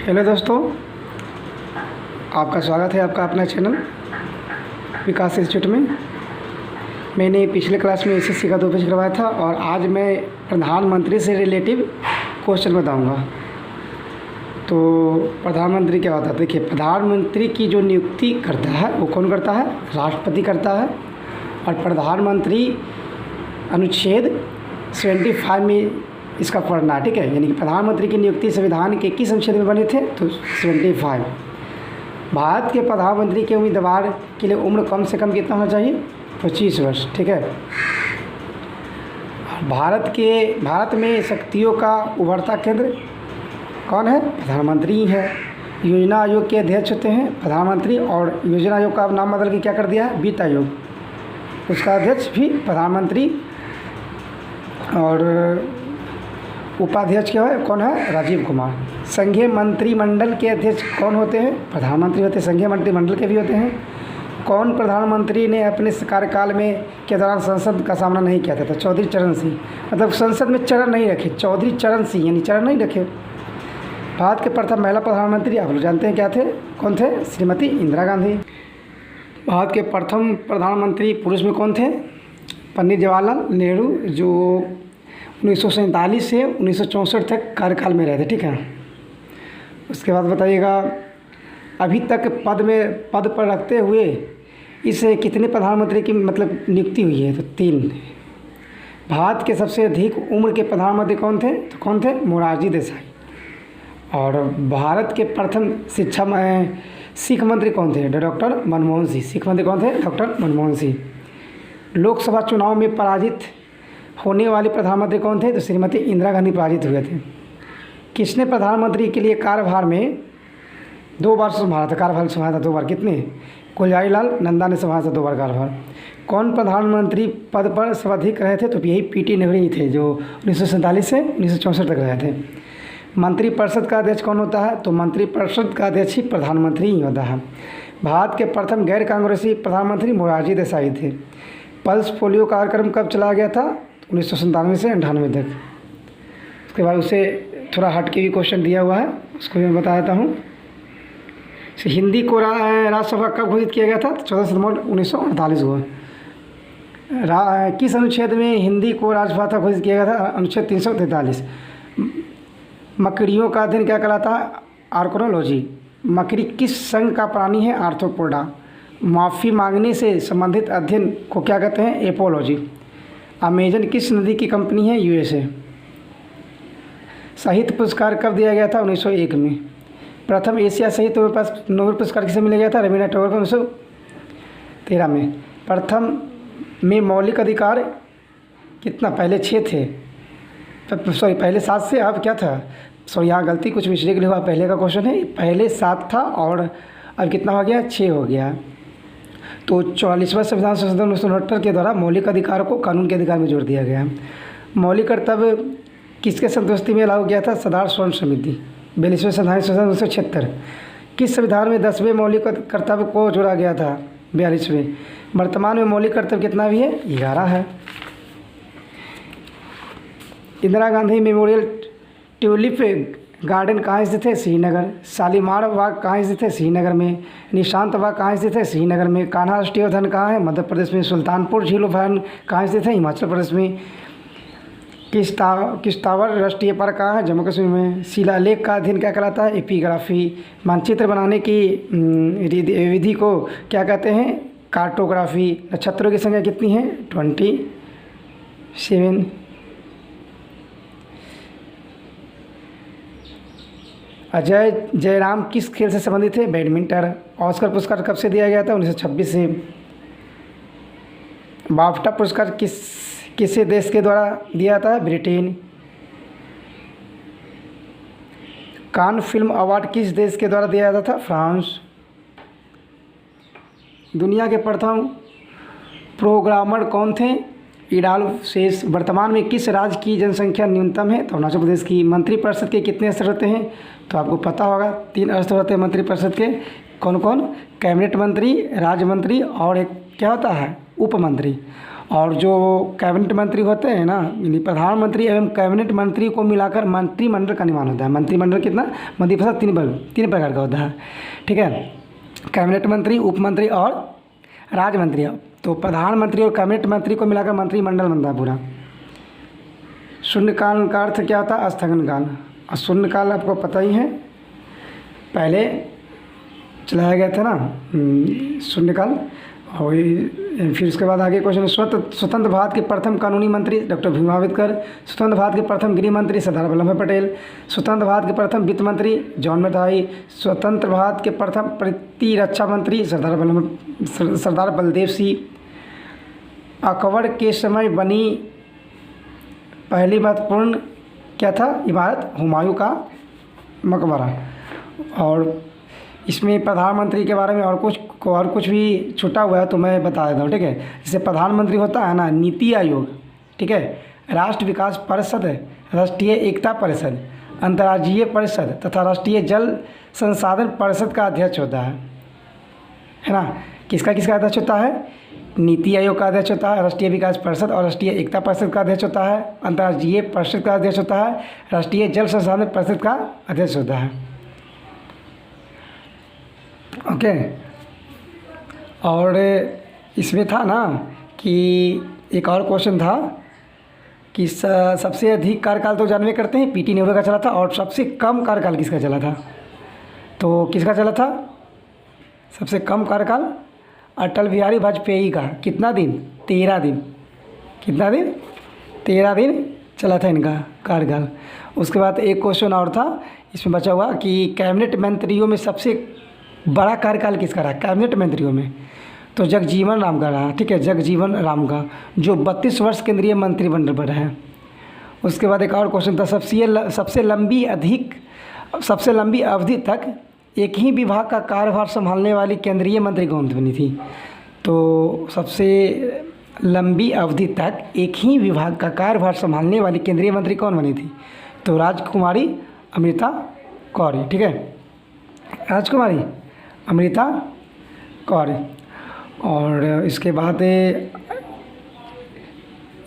Hello दोस्तों, आपका स्वागत है आपका अपना चैनल विकास इंस्टीट्यूट में। मैंने पिछले क्लास में एसएससी का 2 पेज करवाया था और आज मैं प्रधानमंत्री से रिलेटिव क्वेश्चन बताऊंगा। तो प्रधानमंत्री क्या होता है? देखिए, प्रधानमंत्री की जो नियुक्ति करता है वो कौन करता है? राष्ट्रपति करता है। और प्रधानमंत्री अनुच्छेद 75 में इसका पढ़ना है, ठीक है। यानी कि प्रधानमंत्री की नियुक्ति संविधान के किस अनुच्छेद में बने थे? तो 75। भारत के प्रधानमंत्री के उम्मीदवार के लिए उम्र कम से कम कितना होना चाहिए? 25 वर्ष, ठीक है। भारत में शक्तियों का उभरता केंद्र कौन है? प्रधानमंत्री ही है। योजना आयोग के अध्यक्ष होते हैं प्रधानमंत्री, और योजना आयोग का अब नाम बदल के क्या कर दिया है? वित्त आयोग। उसका अध्यक्ष भी प्रधानमंत्री, और उपाध्यक्ष क्या है? कौन है? राजीव कुमार। संघीय मंत्रिमंडल के अध्यक्ष कौन होते हैं? प्रधानमंत्री होते हैं। संघीय मंत्रिमंडल के भी होते हैं। कौन प्रधानमंत्री ने अपने कार्यकाल में के दौरान संसद का सामना नहीं किया था? तो चौधरी चरण सिंह। मतलब संसद में चरण नहीं रखे, चौधरी चरण सिंह, यानी चरण नहीं रखे। भारत के प्रथम महिला प्रधानमंत्री आप लोग जानते हैं क्या थे? कौन थे? श्रीमती इंदिरा गांधी। भारत के प्रथम प्रधानमंत्री पुरुष में कौन थे? पंडित जवाहरलाल नेहरू, जो 1947 से 1964 तक कार्यकाल में रहे थे, ठीक है। उसके बाद बताइएगा, अभी तक पद पर रखते हुए इस कितने प्रधानमंत्री की मतलब नियुक्ति हुई है? तो 3। भारत के सबसे अधिक उम्र के प्रधानमंत्री कौन थे? तो कौन थे? मोरारजी देसाई। और भारत के प्रथम सिख मंत्री कौन थे? डॉक्टर मनमोहन सिंह। सिख मंत्री कौन थे? डॉक्टर मनमोहन सिंह। लोकसभा चुनाव में पराजित होने वाले प्रधानमंत्री कौन थे? तो श्रीमती इंदिरा गांधी पराजित हुए थे। किसने प्रधानमंत्री के लिए कार्यभार में 2 बार संभाला था? कार्यभार संभाला था 2 बार। कितने? गुलजारी लाल नंदा ने संभाला था 2 बार कार्यभार। कौन प्रधानमंत्री पद पर सर्वाधिक रहे थे? तो यही पीटी नेहरू ही थे, जो 1947 से 1964 तक रहे थे। मंत्रिपरिषद का अध्यक्ष कौन होता है? तो मंत्रिपरिषद का अध्यक्ष ही प्रधानमंत्री ही होता है। भारत के प्रथम गैर कांग्रेसी प्रधानमंत्री मोरारजी देसाई थे। पल्स पोलियो कार्यक्रम कब चलाया गया था? 1997 से 98 तक। उसके बाद उसे थोड़ा हट के भी क्वेश्चन दिया हुआ है, उसको मैं बता देता हूँ। हिंदी को राज्यसभा कब घोषित किया गया था? 14 सितंबर 1948 को। किस अनुच्छेद में हिंदी को राजभाषा घोषित किया गया था? अनुच्छेद 343। मकड़ियों का अध्ययन क्या कहलाता है? आर्कोनोलॉजी। मकड़ी किस संघ का प्राणी है? आर्थ्रोपोडा। माफ़ी मांगने से संबंधित अध्ययन को क्या कहते हैं? एपोलॉजी। अमेजन किस नदी की कंपनी है? यूएसए। साहित्य पुरस्कार कब दिया गया था? 1901 में। प्रथम एशिया साहित्य नोबेल पुरस्कार किसे मिला गया था? रविन्द्रनाथ टैगोर को 1913 में। प्रथम में मौलिक अधिकार कितना? पहले 6 थे, पहले 7 से अब क्या था? यहाँ गलती कुछ मिस्टेक हुआ, पहले का क्वेश्चन है, पहले 7 था और अब कितना हो गया? 6 हो गया। तो 44वां संविधान संशोधन 1969 के द्वारा मौलिक अधिकारों को कानून के अधिकार में जोड़ दिया गया। मौलिक कर्तव्य किसके संतुष्टि में लागू किया था? सरदार स्वर्ण समिति। 42वें संविधान संशोधन 1976। किस संविधान में 10वें मौलिक कर्तव्य को जोड़ा गया था? 42वें। वर्तमान में मौलिक कर्तव्य कितना भी है? 11 है। Indira Gandhi memorial tulip garden कहाँ स्थित है? श्रीनगर। शालीमार बाग कहाँ स्थित है? श्रीनगर में। निशांत बाग कहाँ स्थित है? श्रीनगर में। कान्हा राष्ट्रीय उद्यान कहाँ है? मध्य प्रदेश में। सुल्तानपुर झील उद्यान कहाँ स्थित है? हिमाचल प्रदेश में। किश्तवाड़ राष्ट्रीय पार्क कहाँ है? जम्मू कश्मीर में। शिलालेख का अध्ययन क्या कहलाता है? एपिग्राफी। मानचित्र बनाने की विधि को क्या कहते हैं? कार्टोग्राफी। नक्षत्रों की संख्या कितनी है? 27। अजय जयराम किस खेल से संबंधित थे? बैडमिंटन। ऑस्कर पुरस्कार कब से दिया गया था? 1926 से। बाफ्टा पुरस्कार किस देश के द्वारा दिया था? ब्रिटेन। कान फिल्म अवार्ड किस देश के द्वारा दिया जाता था? फ्रांस। दुनिया के प्रथम प्रोग्रामर कौन थे? इडाल्फ शेष। वर्तमान में किस राज्य की जनसंख्या न्यूनतम है? तो अरुणाचल प्रदेश की। मंत्रिपरिषद के कितने सदस्य होते हैं? तो आपको पता होगा 3 सदस्य होते हैं मंत्रिपरिषद के। कौन कौन? कैबिनेट मंत्री, राज्य मंत्री और एक क्या होता है? उप मंत्री। और जो कैबिनेट मंत्री होते हैं ना, यानी प्रधानमंत्री एवं कैबिनेट मंत्री को मिलाकर मंत्रिमंडल का निर्माण होता है। मंत्रिमंडल कितना, मंत्रिपरिषद तीन प्रकार का होता है, ठीक है। कैबिनेट मंत्री, उप मंत्री और राज्य मंत्री। तो प्रधानमंत्री और कैबिनेट मंत्री को मिलाकर मंत्रिमंडल बनता है पूरा। शून्यकाल का अर्थ क्या होता है, स्थगन काल। और शून्यकाल आपको पता ही है, पहले चलाया गया था ना शून्यकाल। और फिर उसके बाद आगे क्वेश्चन, स्वतंत्र भारत के प्रथम कानूनी मंत्री डॉक्टर भीम अम्बेडकर। स्वतंत्र भारत के प्रथम गृह मंत्री सरदार वल्लभ भाई पटेल। स्वतंत्र भारत के प्रथम वित्त मंत्री जॉन मथाई। स्वतंत्र भारत के प्रथम प्रतिरक्षा मंत्री सरदार बलदेव सिंह। अकबर के समय बनी पहली महत्वपूर्ण क्या था इमारत, हुमायूं का मकबरा। और इसमें प्रधानमंत्री के बारे में और कुछ भी छूटा हुआ है तो मैं बता देता हूँ, ठीक है। जैसे प्रधानमंत्री होता है ना, नीति आयोग, ठीक है, राष्ट्र विकास परिषद, राष्ट्रीय एकता परिषद, अंतर्राज्यीय परिषद तथा राष्ट्रीय जल संसाधन परिषद का अध्यक्ष होता है ना। किसका अध्यक्ष होता है, नीति आयोग का अध्यक्ष होता है, राष्ट्रीय विकास परिषद और राष्ट्रीय एकता परिषद का अध्यक्ष होता है, अंतर्राज्यीय परिषद का अध्यक्ष होता है, राष्ट्रीय जल संसाधन परिषद का अध्यक्ष होता है। ओके। और इसमें था ना कि एक और क्वेश्चन था कि सबसे अधिक कार्यकाल तो जानवे करते हैं पीटी नेहरू का चला था, और सबसे कम कार्यकाल किसका चला था। तो किसका चला था सबसे कम कार्यकाल, अटल बिहारी वाजपेयी का। कितना दिन, 13 दिन। कितना दिन, 13 दिन चला था इनका कार्यकाल। उसके बाद एक क्वेश्चन और था इसमें बचा हुआ कि कैबिनेट मंत्रियों में सबसे बड़ा कार्यकाल किसका रहा कैबिनेट मंत्रियों में, तो जगजीवन राम का रहा, ठीक है, जगजीवन राम का, जो 32 वर्ष केंद्रीय मंत्रिमंडल पर रहे। उसके बाद एक और क्वेश्चन था, सबसे लंबी अवधि तक एक ही विभाग का कार्यभार संभालने वाली केंद्रीय मंत्री कौन बनी थी। तो सबसे लंबी अवधि तक एक ही विभाग का कार्यभार संभालने वाली केंद्रीय मंत्री कौन बनी थी, तो राजकुमारी अमृता कौर, ठीक है, राजकुमारी अमृता कौर। और इसके बाद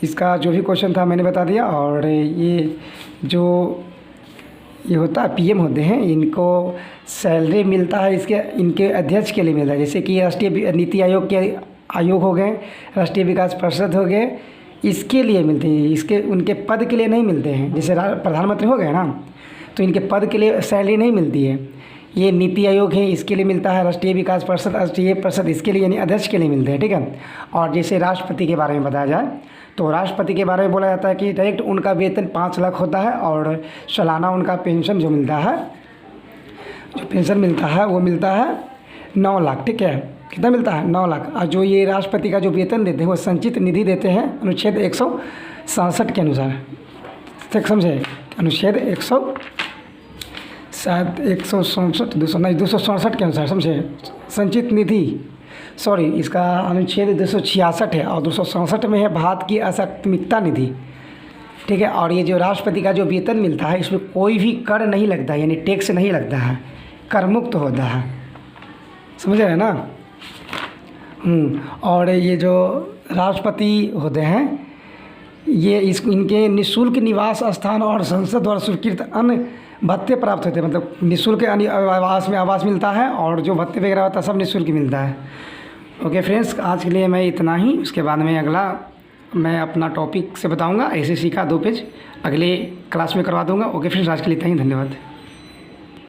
इसका जो भी क्वेश्चन था मैंने बता दिया। और ये होता है पीएम होते हैं, इनको सैलरी मिलता है इनके अध्यक्ष के लिए मिलता है। जैसे कि राष्ट्रीय नीति आयोग के आयोग हो गए, राष्ट्रीय विकास परिषद हो गए, इसके लिए मिलते हैं, उनके पद के लिए नहीं मिलते हैं। जैसे प्रधानमंत्री हो गए ना, तो इनके पद के लिए सैलरी नहीं मिलती है। ये नीति आयोग है, इसके लिए मिलता है, राष्ट्रीय विकास परिषद, राष्ट्रीय परिषद इसके लिए यानी अध्यक्ष के लिए मिलते हैं, ठीक है। और जैसे राष्ट्रपति के बारे में बताया जाए तो राष्ट्रपति के बारे में बोला जाता है कि डायरेक्ट उनका वेतन 5 लाख होता है, और सालाना उनका पेंशन जो मिलता है वो मिलता है 9 लाख, ठीक है। कितना मिलता है, 9 लाख। और जो ये राष्ट्रपति का जो वेतन देते हैं वो संचित निधि देते हैं अनुच्छेद 167 के अनुसार, ठीक समझे, अनुच्छेद 267 के अनुसार, समझे, संचित निधि, सॉरी इसका अनुच्छेद 266 है, और 267 में है भारत की असामयिकता निधि, ठीक है। और ये जो राष्ट्रपति का जो वेतन मिलता है इसमें कोई भी कर नहीं लगता, यानी टैक्स नहीं लगता है, कर मुक्त होता है, समझ रहे हैं ना। और ये जो राष्ट्रपति होते हैं ये इनके निःशुल्क निवास स्थान और संसद द्वारा स्वीकृत अन्य भत्ते प्राप्त होते हैं, मतलब निःशुल्क आवास मिलता है, और जो भत्ते वगैरह होता है सब निःशुल्क मिलता है। ओके फ्रेंड्स, आज के लिए मैं इतना ही। उसके बाद में अगला मैं अपना टॉपिक से बताऊंगा, ऐसे सीखा 2 पेज अगले क्लास में करवा दूंगा। ओके फ्रेंड्स, आज के लिए इतना ही, धन्यवाद।